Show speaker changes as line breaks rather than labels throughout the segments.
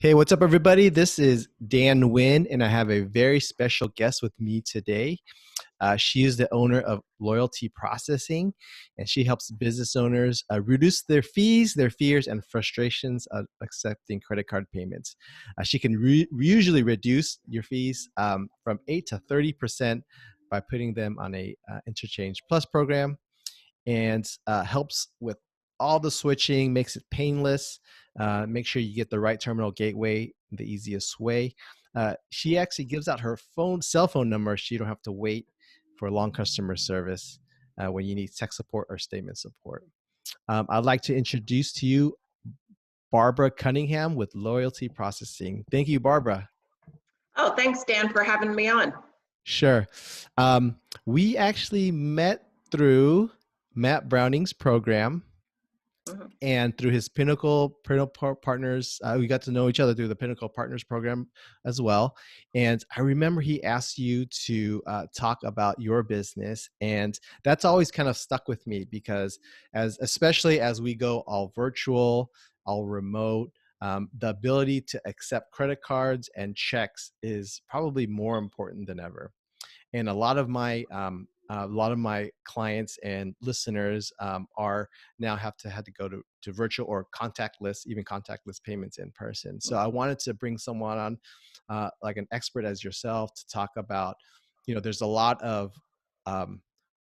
Hey, what's up, everybody? This is Dan Nguyen, and I have a very special guest with me today. She is the owner of Loyalty Processing, and she helps business owners reduce their fees, their fears, and frustrations of accepting credit card payments. She can usually reduce your fees from 8 to 30% by putting them on a Interchange Plus program, and helps with all the switching, makes it painless. Make sure you get the right terminal gateway the easiest way. She actually gives out her cell phone number, so you don't have to wait for long customer service when you need tech support or statement support. I'd like to introduce to you Barbara Cunningham with Loyalty Processing. Thank you, Barbara.
Oh, thanks, Dan, for having me on.
Sure. We actually met through Matt Browning's program. Mm-hmm. And through his Pinnacle Partners, we got to know each other through the Pinnacle Partners program as well. And I remember he asked you to talk about your business, and that's always kind of stuck with me because, especially as we go all virtual, all remote, the ability to accept credit cards and checks is probably more important than ever. And a lot of my clients and listeners are now had to go to virtual or even contactless payments in person. So I wanted to bring someone on, like an expert as yourself, to talk about, there's a lot of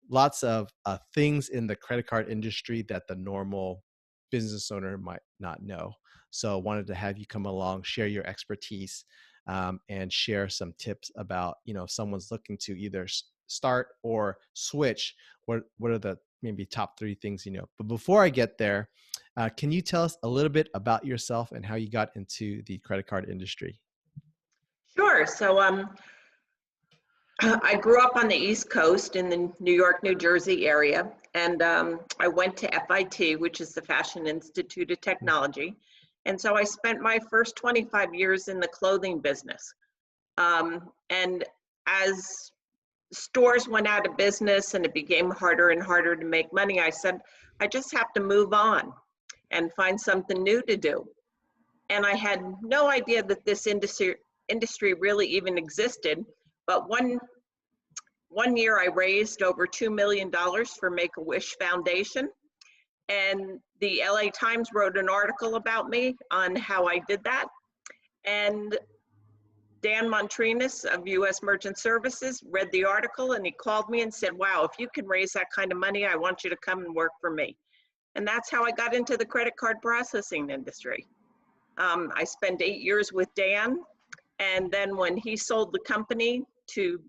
lots of things in the credit card industry that the normal business owner might not know. So I wanted to have you come along, share your expertise, and share some tips about, if someone's looking to either start or switch, what are the maybe top 3 things. But before I get there, can you tell us a little bit about yourself and how you got into the credit card industry?
Sure. So I grew up on the East Coast in the New York, New Jersey area, and I went to FIT, which is the Fashion Institute of Technology. And so I spent my first 25 years in the clothing business. And as stores went out of business and it became harder and harder to make money, I said, I just have to move on and find something new to do. And I had no idea that this industry really even existed. But one year I raised over $2 million for Make-A-Wish Foundation. And the LA Times wrote an article about me on how I did that. And Dan Montrinas of US Merchant Services read the article, and he called me and said, wow, if you can raise that kind of money, I want you to come and work for me. And that's how I got into the credit card processing industry. I spent 8 years with Dan. And then when he sold the company to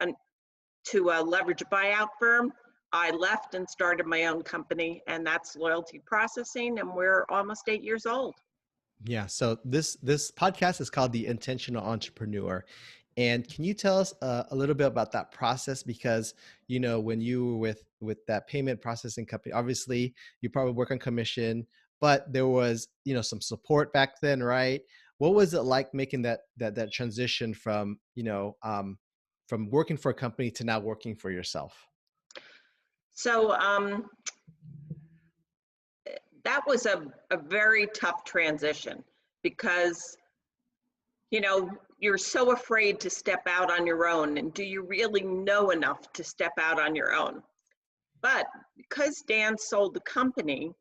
a leverage buyout firm, I left and started my own company, and that's Loyalty Processing, and we're almost 8 years old.
Yeah. So this podcast is called The Intentional Entrepreneur. And can you tell us a little bit about that process? Because, when you were with that payment processing company, obviously you probably work on commission, but there was, some support back then, right? What was it like making that transition from, from working for a company to now working for yourself?
So that was a very tough transition because, you're so afraid to step out on your own. And do you really know enough to step out on your own? But because Dan sold the company,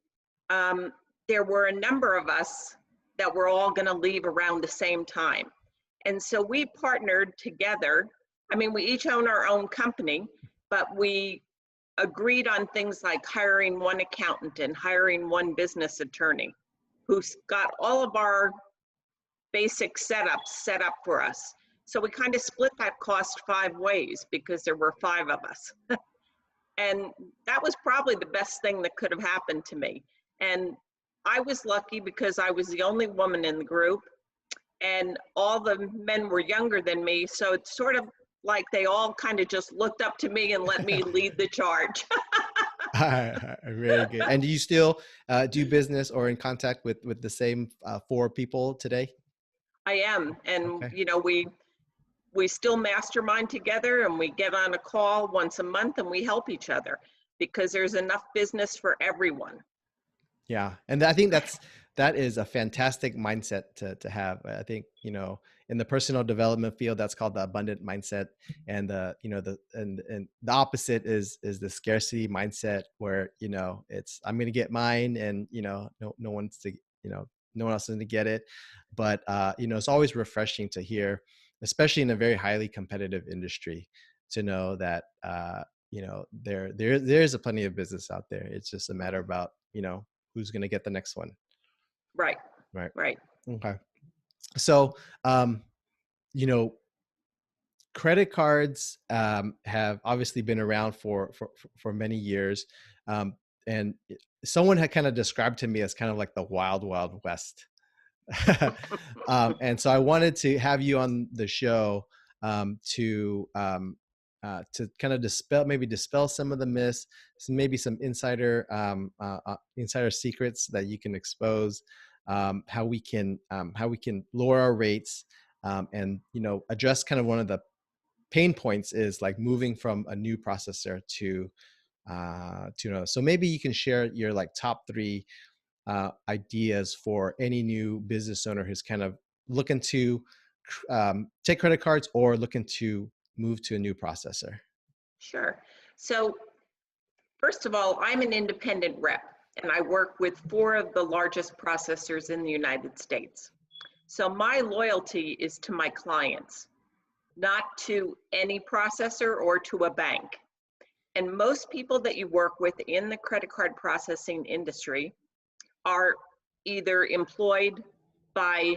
there were a number of us that were all going to leave around the same time. And so we partnered together. I mean, we each own our own company, but we agreed on things like hiring one accountant and hiring one business attorney who's got all of our basic setups set up for us. So we kind of split that cost 5 ways because there were 5 of us. And that was probably the best thing that could have happened to me. And I was lucky because I was the only woman in the group, and all the men were younger than me. So it's sort of like they all kind of just looked up to me and let me lead the charge.
Really good. And do you still do business or in contact with the same 4 people today?
I am. And, okay. We still mastermind together, and we get on a call once a month, and we help each other because there's enough business for everyone.
Yeah. And I think that is a fantastic mindset to have. I think, in the personal development field, that's called the abundant mindset. And and the opposite is the scarcity mindset, where, it's, I'm going to get mine, and, no one's to, no one else is going to get it. But, it's always refreshing to hear, especially in a very highly competitive industry, to know that, there's a plenty of business out there. It's just a matter about, who's going to get the next one.
Right,
Right.
right.
Okay. So, um, you know, credit cards have obviously been around for many years, um, and someone had kind of described to me as kind of like the wild, wild west. And so I wanted to have you on the show, to kind of dispel some of the myths, maybe some insider secrets that you can expose, how we can lower our rates, and, address kind of one of the pain points is like moving from a new processor to another. So maybe you can share your like top three ideas for any new business owner who's kind of looking to take credit cards or looking to move to a new processor.
Sure. So first of all, I'm an independent rep, and I work with 4 of the largest processors in the United States. So my loyalty is to my clients, not to any processor or to a bank. And most people that you work with in the credit card processing industry are either employed by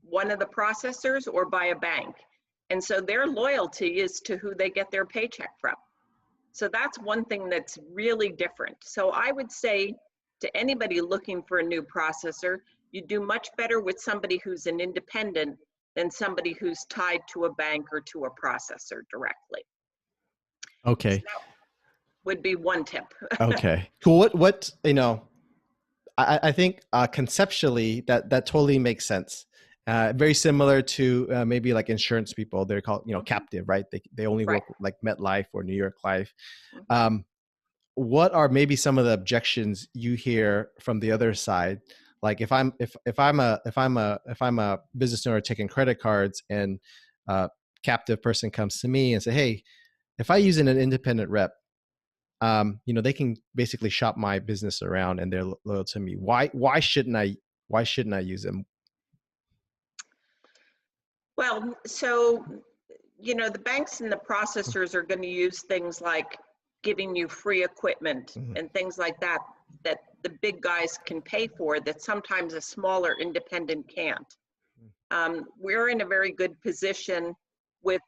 one of the processors or by a bank. And so their loyalty is to who they get their paycheck from. So that's one thing that's really different. So I would say to anybody looking for a new processor, you do much better with somebody who's an independent than somebody who's tied to a bank or to a processor directly. So
Okay.
that would be one tip.
Okay. Cool. I think conceptually that totally makes sense. Very similar to maybe like insurance people. They're called, captive, right? They only
Right.
work with like MetLife or New York Life.
Mhm.
Um, what are maybe some of the objections you hear from the other side? Like if I'm a business owner taking credit cards, and a captive person comes to me and say, hey, if I use an independent rep, they can basically shop my business around and they're loyal to me. Why shouldn't I use them?
Well, so, the banks and the processors are going to use things like giving you free equipment
Mhm.
and things like that, that the big guys can pay for, that sometimes a smaller independent can't. We're in a very good position with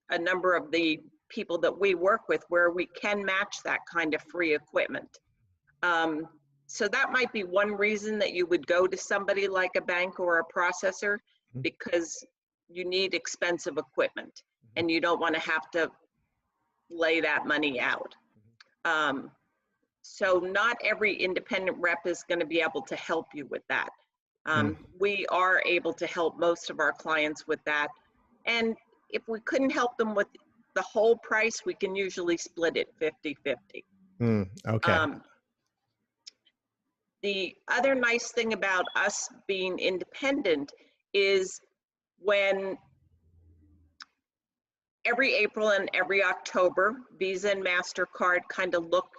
a number of the people that we work with where we can match that kind of free equipment. Um, so that might be one reason that you would go to somebody like a bank or a processor,
Mhm.
because you need expensive equipment and you don't want to have to lay that money out. Um, so not every independent rep is going to be able to help you with that.
Mhm.
We are able to help most of our clients with that. And if we couldn't help them with the whole price, we can usually split it 50-50.
Okay.
Um, the other nice thing about us being independent is when every April and every October, Visa and MasterCard kind of look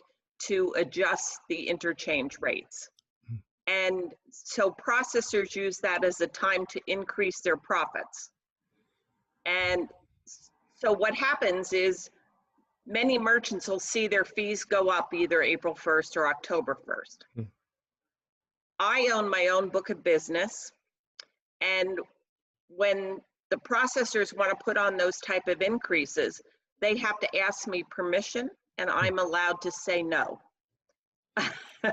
to adjust the interchange rates. And so processors use that as a time to increase their profits. And so what happens is many merchants will see their fees go up either April 1st or October 1st.
Mhm.
I own my own book of business, and when the processors want to put on those type of increases, they have to ask me permission, and I'm allowed to say no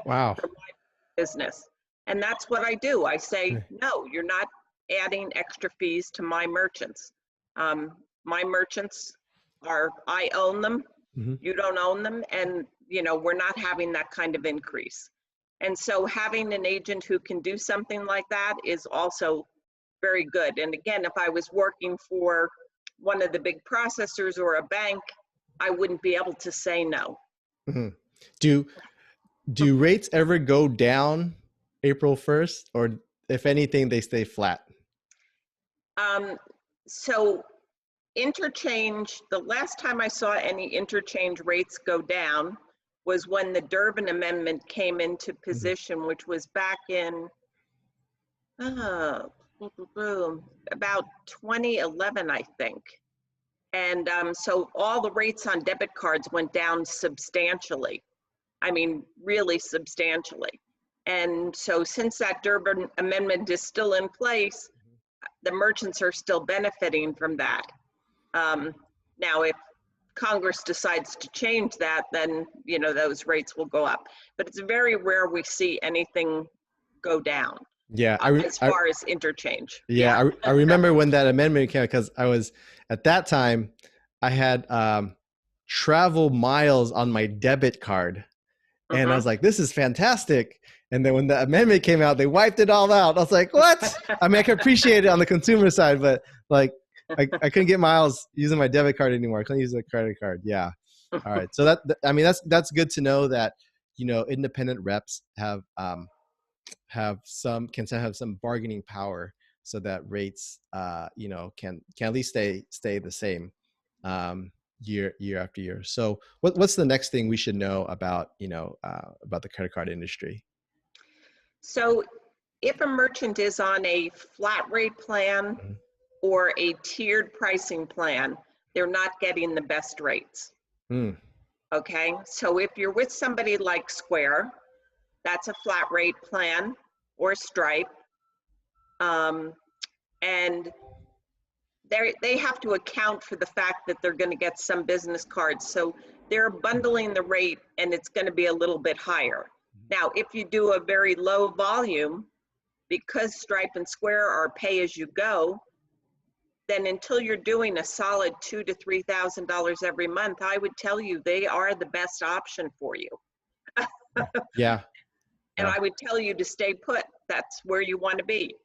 Wow.
for my business. And that's what I do. I say, no, you're not adding extra fees to my merchants. My merchants I own them,
Mhm.
you don't own them, and we're not having that kind of increase. And so having an agent who can do something like that is also very good. And again, if I was working for one of the big processors or a bank, I wouldn't be able to say no.
Mhm. Do rates ever go down April 1st, or if anything, they stay flat?
Um, so interchange, the last time I saw any interchange rates go down was when the Durbin Amendment came into
Mhm.
position, which was back in uh, about 2011, I think. And so all the rates on debit cards went down substantially. I mean, really substantially. And so since that Durbin Amendment is still in place, the merchants are still benefiting from that. Um, Now, if Congress decides to change that, then, you know, those rates will go up. But it's very rare we see anything go down
Yeah,
as far as interchange.
yeah,
Yeah.
I remember when that amendment came, because I was at that time, I had travel miles on my debit card, and I
Hmm.
was like, "This is fantastic." And then when the amendment came out, they wiped it all out. I was like, "What?" I mean, I can appreciate it on the consumer side, but like, I couldn't get miles using my debit card anymore. I couldn't use a credit card. Yeah. All right. So I mean, that's good to know that, independent reps have some bargaining power, so that rates can at least stay the same year after year. So what's the next thing we should know about the credit card industry?
So if a merchant is on a flat rate plan
Mhm.
or a tiered pricing plan, they're not getting the best rates.
Mm.
Okay. So if you're with somebody like Square, that's a flat rate plan, or Stripe. Um, and they have to account for the fact that they're going to get some business cards. So they're bundling the rate and it's going to be a little bit higher. Now, if you do a very low volume, because Stripe and Square are pay as you go, then until you're doing a solid $2,000 to $3,000 every month, I would tell you they are the best option for you.
Yeah.
And
Yeah.
I would tell you to stay put. That's where you want to be.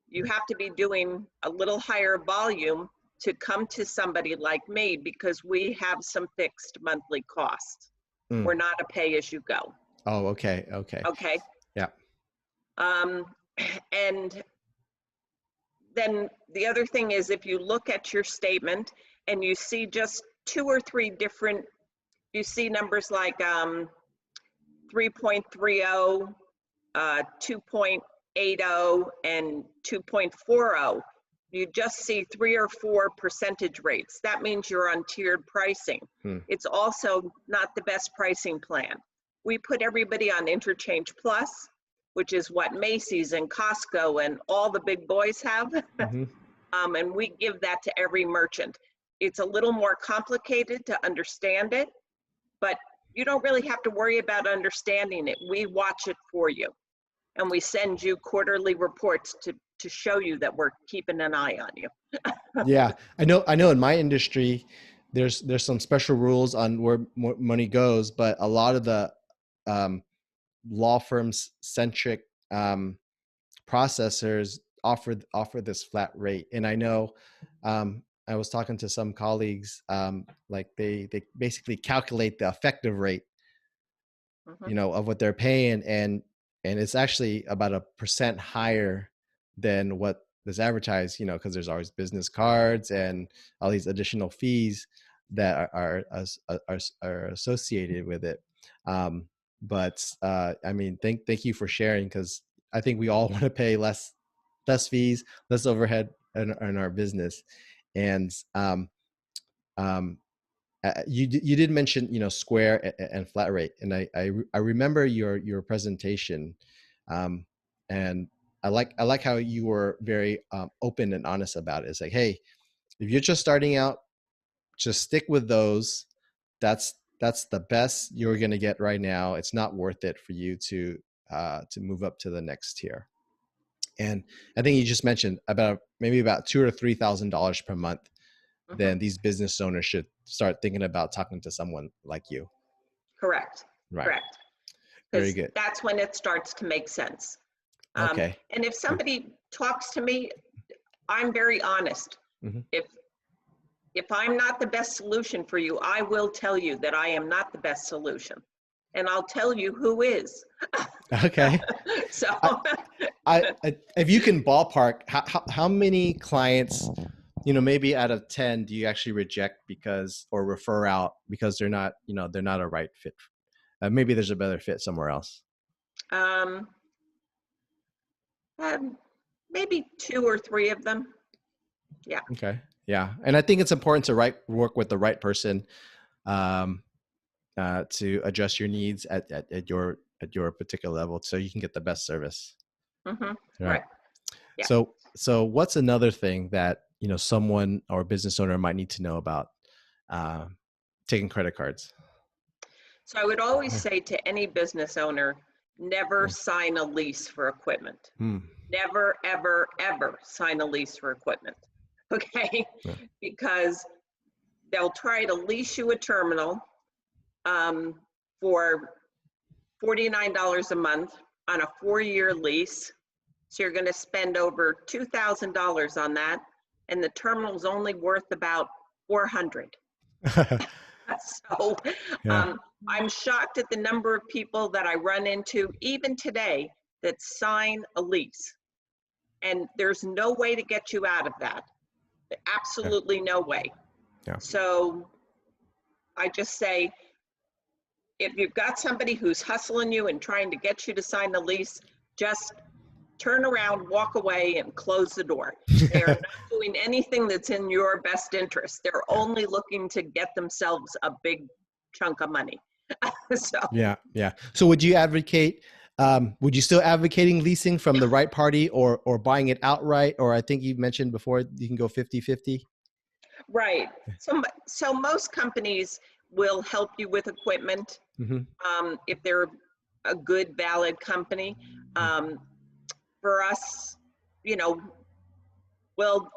You have to be doing a little higher volume to come to somebody like me, because we have some fixed monthly costs.
Mm.
We're not a pay as you go.
Oh, okay. Okay.
Okay.
Yeah.
Um, and then the other thing is, if you look at your statement and you see just two or three different, you see numbers like 3.30, 2.80, and 2.40, you just see 3 or 4 percentage rates. That means you're on tiered pricing.
Hmm.
It's also not the best pricing plan. We put everybody on Interchange Plus, which is what Macy's and Costco and all the big boys have.
Mm-hmm.
And we give that to every merchant. It's a little more complicated to understand it, but you don't really have to worry about understanding it. We watch it for you, and we send you quarterly reports to show you that we're keeping an eye on you.
Yeah, I know. In my industry, there's some special rules on where money goes, but a lot of the um, law firms centric processors offer this flat rate. And I know, I was talking to some colleagues, like they basically calculate the effective rate,
Mhm.
of what they're paying, and it's actually about 1% higher than what is advertised, because there's always business cards and all these additional fees that are associated with it. But I mean, thank you for sharing, because I think we all want to pay less fees, less overhead in our business. And um, you did mention, Square and flat rate, and I remember your presentation, um, and I like how you were very open and honest about it. It's like, hey, if you're just starting out, just stick with those. That's the best you're gonna get right now. It's not worth it for you to move up to the next tier. And I think you just mentioned maybe about $2,000 or $3,000 per month,
Mhm.
then these business owners should start thinking about talking to someone like you.
Correct.
Right.
Correct.
Very
Because
good.
that's when it starts to make sense.
Okay.
And if
Good.
somebody talks to me, I'm very honest.
Mm-hmm.
If if I'm not the best solution for you, I will tell you that I am not the best solution. And I'll tell you who is.
Okay.
So
I, if you can ballpark, how many clients, maybe out of 10, do you actually reject because, or refer out because they're not, they're not a right fit? Maybe there's a better fit somewhere else.
um, maybe 2 or 3 of them. Yeah.
Okay. Yeah. And I think it's important to work with the right person, um, to adjust your needs at your particular level so you can get the best service.
Hmm.
Right.
Right. Yeah.
So what's another thing that, someone or business owner might need to know about uh, taking credit cards?
So I would always
Yeah.
say to any business owner, never
Yeah.
sign a lease for equipment.
Hmm.
Never, ever, ever sign a lease for equipment. Okay?
Yeah.
Because they'll try to lease you a terminal um, for $49 a month on a 4-year lease. So you're going to spend over $2,000 on that, and the terminal's only worth about 400. So
Yeah.
um, I'm shocked at the number of people that I run into, even today, that sign a lease. And there's no way to get you out of that.
Yeah.
Absolutely no way.
Yeah.
So I just say, if you've got somebody who's hustling you and trying to get you to sign the lease, just turn around, walk away, and close the door. They are not doing anything that's in your best interest. They're
Yeah.
only looking to get themselves a big chunk of money. So
Yeah. Yeah. So would you advocate, would you still advocating leasing from the right party, or buying it outright? Or I think you mentioned before, you can go 50-50.
right. So most companies will help you with equipment
Mm-hmm.
if they're a good, valid company. Um, for us, you know, well,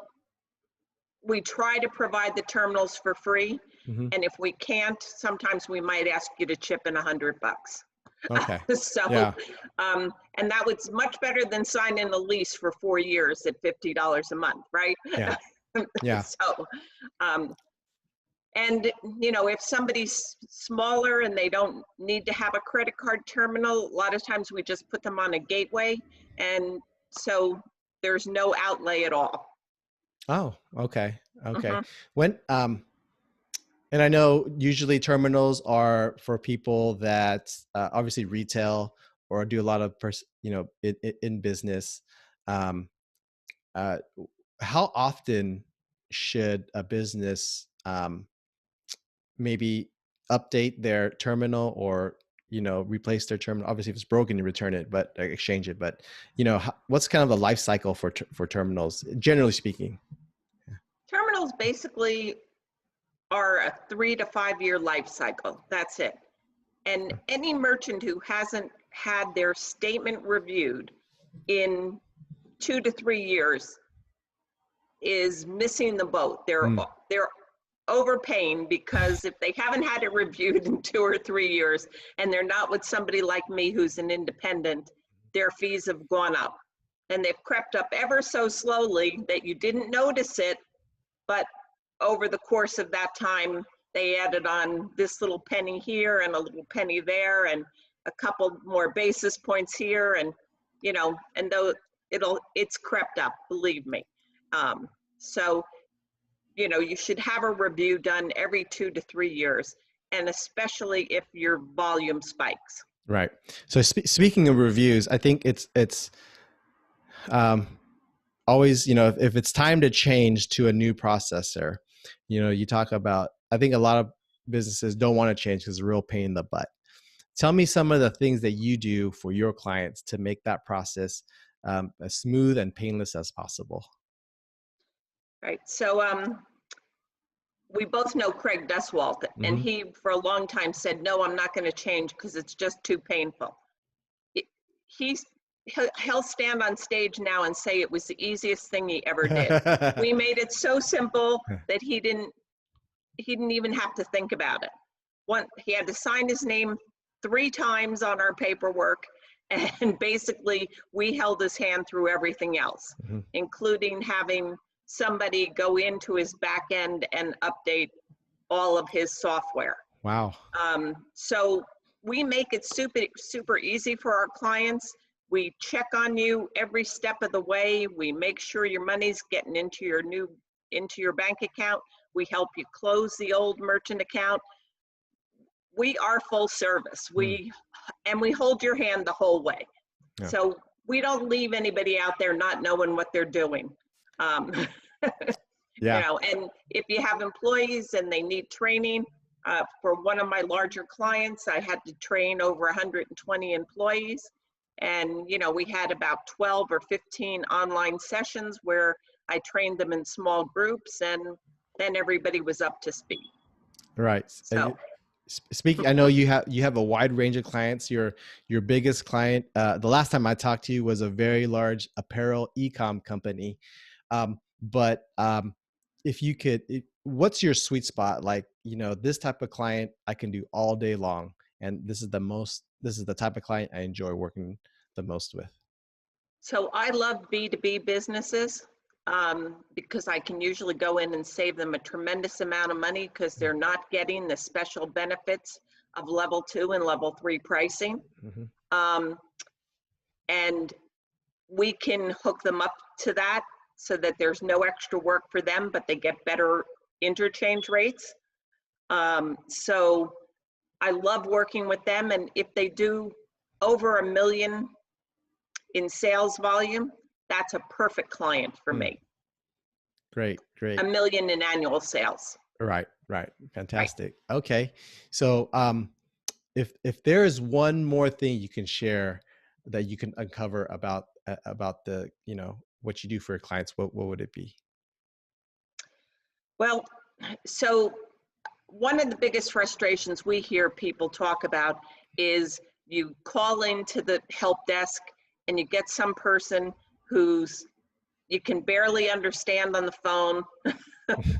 we try to provide the terminals for free,
Mm-hmm.
and if we can't, sometimes we might ask you to chip in $100.
Okay.
So,
Yeah.
and that was much better than signing a lease for 4 years at $50 a month, right?
Yeah. Yeah.
So, um, and if somebody's smaller and they don't need to have a credit card terminal, a lot of times we just put them on a gateway, and so there's no outlay at all.
Oh, okay. Okay.
Hmm.
When, and I know usually terminals are for people that obviously retail or do a lot of, in business. Um, uh, how often should a business maybe update their terminal, or replace their terminal? Obviously, if it's broken, you return it, but exchange it. But what's kind of the life cycle for terminals, generally speaking?
Terminals basically are a 3 to 5 year life cycle. That's it. And any merchant who hasn't had their statement reviewed in 2 to 3 years is missing the boat.
Mm.
They're overpaying, because if they haven't had it reviewed in 2 or 3 years and they're not with somebody like me who's an independent, their fees have gone up. And they've crept up ever so slowly that you didn't notice it, but over the course of that time, they added on this little penny here and a little penny there and a couple more basis points here, and and though it's crept up, believe me. So you should have a review done every 2 to 3 years, and especially if your volume spikes.
Right. So speaking of reviews, I think it's um, always, if it's time to change to a new processor, you talk about, I think a lot of businesses don't want to change because it's a real pain in the butt. Tell me some of the things that you do for your clients to make that process as smooth and painless as possible.
Right. So we both know Craig Duswalt, and
Mm-hmm.
he for a long time said, no, I'm not going to change because it's just too painful. It, he's he'll stand on stage now and say it was the easiest thing he ever did. We made it so simple that he didn't even have to think about it. He had to sign his name 3 times on our paperwork, and basically we held his hand through everything else,
Mm-hmm.
including having somebody go into his back end and update all of his software.
Wow.
So we make it super easy for our clients. We check on you every step of the way. We make sure your money's getting into your bank account. We help you close the old merchant account. We are full service.
Mm.
We hold your hand the whole way.
Yeah.
So we don't leave anybody out there not knowing what they're doing. Um,
Yeah.
and if you have employees and they need training, for one of my larger clients, I had to train over 120 employees. And, we had about 12 or 15 online sessions where I trained them in small groups, and then everybody was up to speed.
Right.
So,
Speaking, I know you have a wide range of clients. Your biggest client, the last time I talked to you, was a very large apparel e-com company. But if you could, what's your sweet spot? Like, this type of client I can do all day long, and this is the type of client I enjoy working the most with.
so I love B2B businesses, because I can usually go in and save them a tremendous amount of money because they're not getting the special benefits of level 2 and level 3 pricing.
Mm-hmm.
Um, and we can hook them up to that so that there's no extra work for them, but they get better interchange rates. So I love working with them. And if they do over $1 million in sales volume, that's a perfect client for me.
Great.
$1 million in annual sales.
Right.
Right.
Fantastic. Okay. So, if there is one more thing you can share that you can uncover about the what you do for your clients, what would it be?
Well, so one of the biggest frustrations we hear people talk about is you call into the help desk and you get some person who's you can barely understand on the phone,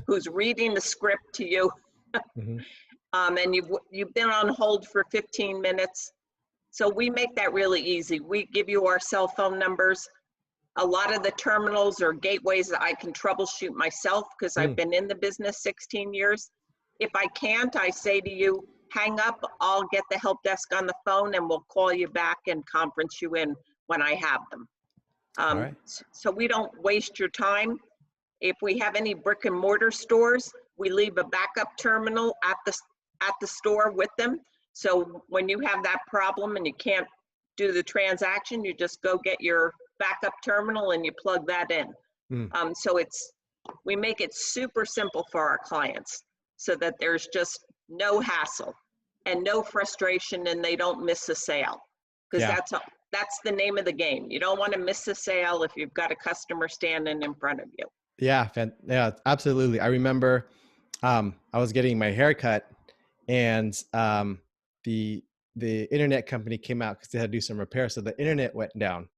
who's reading the script to you,
Mm-hmm.
and you've been on hold for 15 minutes. So we make that really easy. We give you our cell phone numbers. A lot of the terminals or gateways that I can troubleshoot myself because I've been in the business 16 years. If I can't, I say to you, hang up, I'll get the help desk on the phone and we'll call you back and conference you in when I have them.
All right.
So we don't waste your time. If we have any brick and mortar stores, we leave a backup terminal at the store with them. So when you have that problem and you can't do the transaction, you just go get your backup terminal and you plug that in. So we make it super simple for our clients so that there's just no hassle and no frustration and they don't miss a sale. Because that's the name of the game. You don't want to miss a sale if you've got a customer standing in front of you.
Yeah, absolutely. I remember I was getting my hair cut, and the internet company came out because they had to do some repairs, so the internet went down,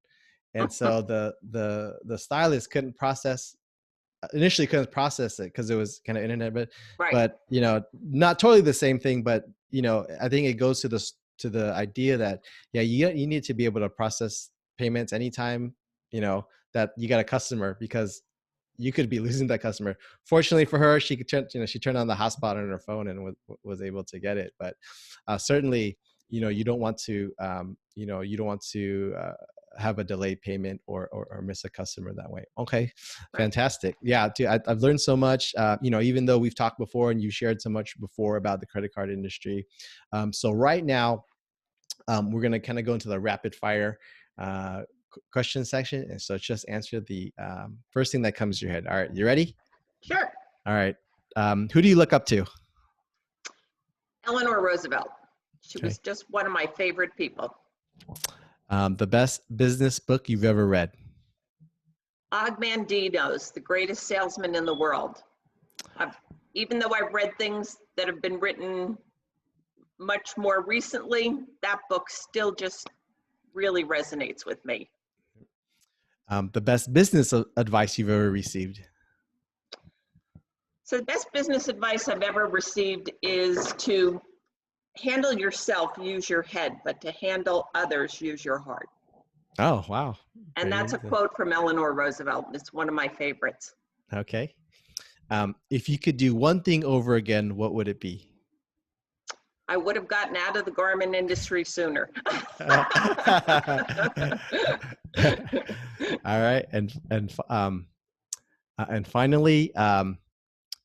and so the stylist initially couldn't process it because it was kind of internet,
Right.
but not totally the same thing. But I think it goes to the idea that you need to be able to process payments anytime that you got a customer, because you could be losing that customer. Fortunately for her, she turned on the hotspot on her phone and was able to get it. But certainly, you don't want to have a delayed payment or miss a customer that way. Okay, fantastic. Yeah, dude, I've learned so much. Even though we've talked before and you shared so much before about the credit card industry. So right now, we're going to kind of go into the rapid fire question section. And so just answer the first thing that comes to your head. All right, you ready?
Sure.
All right. Who do you look up to?
Eleanor Roosevelt. She
Okay.
was just one of my favorite people.
The best business book you've ever read?
Og Mandino's The Greatest Salesman in the World. Even though I've read things that have been written much more recently, that book still just really resonates with me.
The best business advice you've ever received?
So the best business advice I've ever received is to handle yourself, use your head, but to handle others, use your heart.
Oh, wow.
And that's a quote from Eleanor Roosevelt. It's one of my favorites.
Okay. If you could do one thing over again, what would it be?
I would have gotten out of the garment industry sooner.
All right, and finally,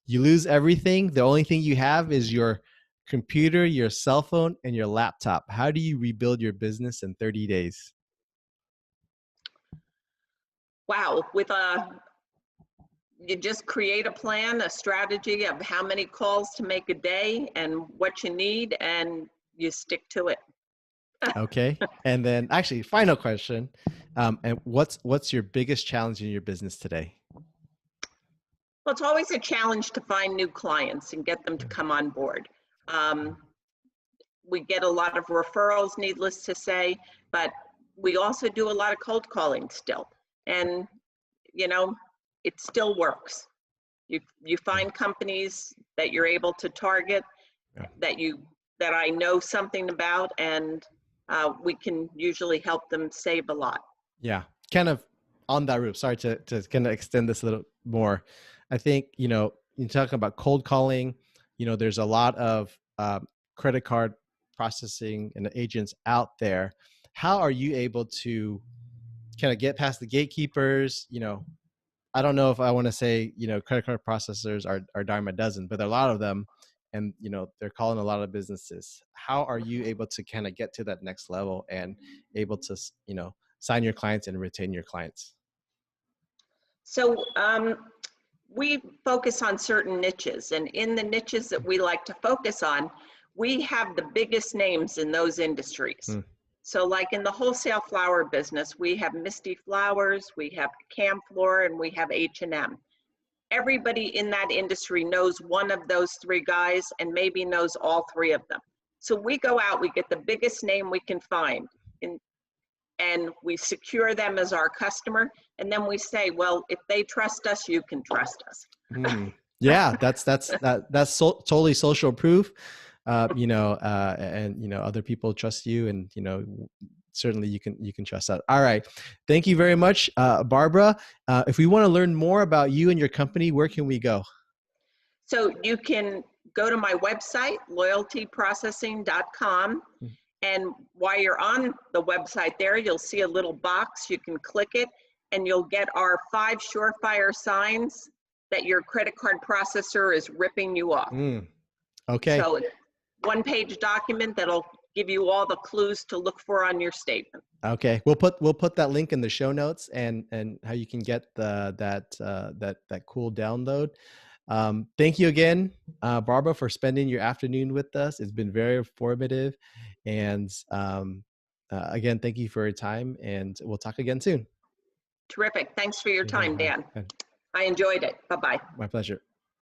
you lose everything. The only thing you have is your computer, your cell phone, and your laptop. How do you rebuild your business in 30 days?
Wow, you just create a plan, a strategy of how many calls to make a day and what you need, and you stick to it.
Okay, and then actually, final question, and what's your biggest challenge in your business today?
Well, it's always a challenge to find new clients and get them to come on board. Um, we get a lot of referrals, needless to say, but we also do a lot of cold calling still. And, you know, it still works. You
Yeah,
find companies that you're able to target
yeah,
that I know something about, and we can usually help them save a lot.
yeah. Kind of on that route. Sorry to kind of extend this a little more. I think you talk about cold calling. There's a lot of credit card processing and agents out there. How are you able to kind of get past the gatekeepers? I don't know if I want to say, credit card processors are dime a dozen, but there are a lot of them, and they're calling a lot of businesses. How are you able to kind of get to that next level and able to, sign your clients and retain your clients?
So we focus on certain niches, and in the niches that we like to focus on, we have the biggest names in those industries.
Hmm.
So like in the wholesale flower business, we have Misty Flowers, we have Camflor, and we have H&M. Everybody in that industry knows one of those three guys and maybe knows all three of them. So we go out, we get the biggest name we can find, and we secure them as our customer. And then we say, well, if they trust us, you can trust us.
Hmm. Yeah, that's totally social proof. And other people trust you, and certainly you can trust that. All right, thank you very much, Barbara. If we want to learn more about you and your company, where can we go?
So you can go to my website, loyaltyprocessing.com. And while you're on the website there, you'll see a little box. You can click it and you'll get our 5 surefire signs that your credit card processor is ripping you off.
Mm, okay.
So one-page document that'll give you all the clues to look for on your statement.
Okay, we'll put that link in the show notes, and how you can get that cool download. Thank you again, Barbara, for spending your afternoon with us. It's been very informative, and again, thank you for your time, and we'll talk again soon.
Terrific. Thanks for your
Yeah,
time, Dan.
uh,
I enjoyed it. Bye-bye.
my pleasure.